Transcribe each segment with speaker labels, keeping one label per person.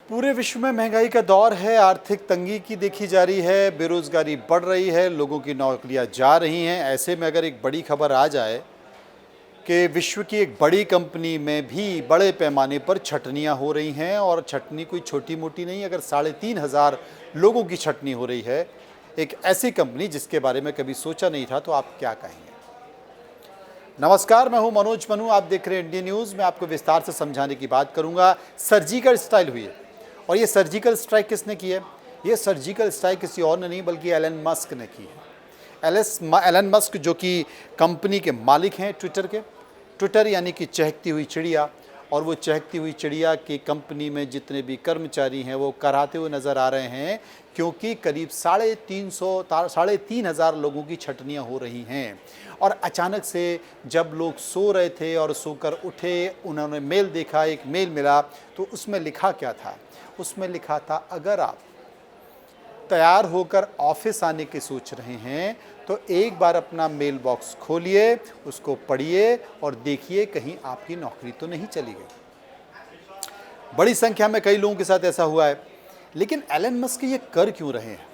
Speaker 1: पूरे विश्व में महंगाई का दौर है, आर्थिक तंगी की देखी जा रही है, बेरोजगारी बढ़ रही है, लोगों की नौकरियां जा रही हैं। ऐसे में अगर एक बड़ी खबर आ जाए कि विश्व की एक बड़ी कंपनी में भी बड़े पैमाने पर छटनियां हो रही हैं, और छटनी कोई छोटी मोटी नहीं, अगर 3,500 लोगों की छटनी हो रही है एक ऐसी कंपनी जिसके बारे में कभी सोचा नहीं था, तो आप क्या कहेंगे? नमस्कार, मैं हूं मनोज मनु, आप देख रहे हैं इंडिया न्यूज़। मैं आपको विस्तार से समझाने की बात करूंगा। सर्जिकल स्ट्राइक हुई है, और ये सर्जिकल स्ट्राइक किसने की है? ये सर्जिकल स्ट्राइक किसी और ने नहीं बल्कि एलन मस्क ने की है। एलन मस्क जो कि कंपनी के मालिक हैं ट्विटर के। ट्विटर यानी कि चहकती हुई चिड़िया, और वो चहकती हुई चिड़िया की कंपनी में जितने भी कर्मचारी हैं वो कराते हुए नज़र आ रहे हैं, क्योंकि करीब 3,500 लोगों की छटनियां हो रही हैं। और अचानक से जब लोग सो रहे थे और सोकर उठे, उन्होंने मेल देखा, एक मेल मिला, तो उसमें लिखा क्या था? उसमें लिखा था, अगर आप तैयार होकर ऑफिस आने की सोच रहे हैं तो एक बार अपना मेल बॉक्स खोलिए, उसको पढ़िए और देखिए कहीं आपकी नौकरी तो नहीं चली गई। बड़ी संख्या में कई लोगों के साथ ऐसा हुआ है। लेकिन एलन मस्क ये कर क्यों रहे हैं?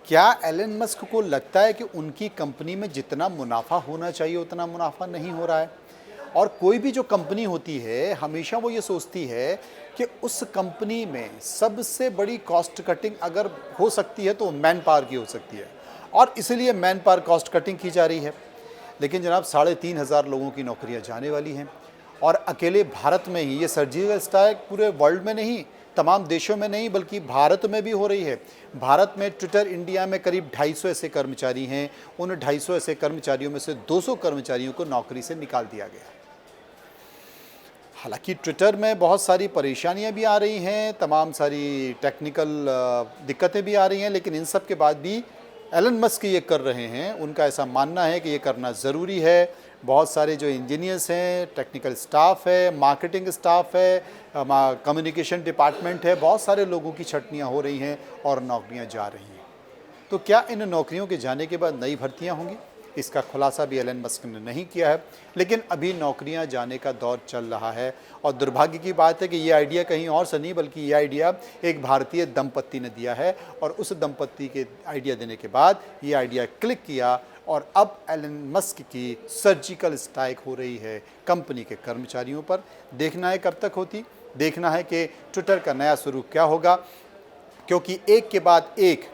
Speaker 1: क्या एलन मस्क को लगता है कि उनकी कंपनी में जितना मुनाफा होना चाहिए उतना मुनाफा नहीं हो रहा है? और कोई भी जो कंपनी होती है, हमेशा वो ये सोचती है कि उस कंपनी में सबसे बड़ी कॉस्ट कटिंग अगर हो सकती है तो मैन पावर की हो सकती है, और इसलिए मैन पावर कॉस्ट कटिंग की जा रही है। लेकिन जनाब, 3,500 लोगों की नौकरियां जाने वाली हैं, और अकेले भारत में ही ये सर्जिकल स्ट्राइक पूरे वर्ल्ड में नहीं, तमाम देशों में नहीं, बल्कि भारत में भी हो रही है। भारत में ट्विटर इंडिया में करीब 250 ऐसे कर्मचारी हैं। उन 250 ऐसे कर्मचारियों में से 200 कर्मचारियों को नौकरी से निकाल दिया गया। हालांकि ट्विटर में बहुत सारी परेशानियां भी आ रही हैं, तमाम सारी टेक्निकल दिक्कतें भी आ रही हैं, लेकिन इन सब के बाद भी एलन मस्क ये कर रहे हैं। उनका ऐसा मानना है कि ये करना ज़रूरी है। बहुत सारे जो इंजीनियर्स हैं, टेक्निकल स्टाफ है, मार्केटिंग स्टाफ है, कम्युनिकेशन डिपार्टमेंट है, बहुत सारे लोगों की छटनियां हो रही हैं और नौकरियां जा रही हैं। तो क्या इन नौकरियों के जाने के बाद नई भर्तियां होंगी? इसका खुलासा भी एलन मस्क ने नहीं किया है। लेकिन अभी नौकरियां जाने का दौर चल रहा है, और दुर्भाग्य की बात है कि ये आइडिया कहीं और से नहीं बल्कि ये आइडिया एक भारतीय दंपत्ति ने दिया है, और उस दंपत्ति के आइडिया देने के बाद ये आइडिया क्लिक किया, और अब एलन मस्क की सर्जिकल स्ट्राइक हो रही है कंपनी के कर्मचारियों पर। देखना है कब तक होती, देखना है कि ट्विटर का नया स्वरूप क्या होगा, क्योंकि एक के बाद एक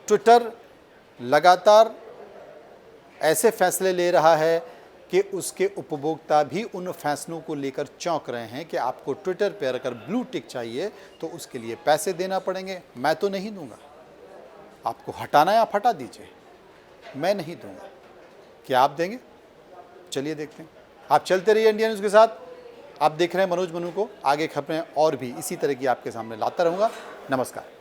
Speaker 1: ट्विटर लगातार ऐसे फैसले ले रहा है कि उसके उपभोक्ता भी उन फैसलों को लेकर चौंक रहे हैं कि आपको ट्विटर पर अगर ब्लू टिक चाहिए तो उसके लिए पैसे देना पड़ेंगे। मैं तो नहीं दूंगा, आपको हटाना है आप हटा दीजिए, मैं नहीं दूंगा। क्या आप देंगे? चलिए देखते हैं। आप चलते रहिए इंडिया न्यूज़ के साथ। आप देख रहे हैं मनोज मनु को। आगे खबरें और भी इसी तरह की आपके सामने लाता रहूँगा। नमस्कार।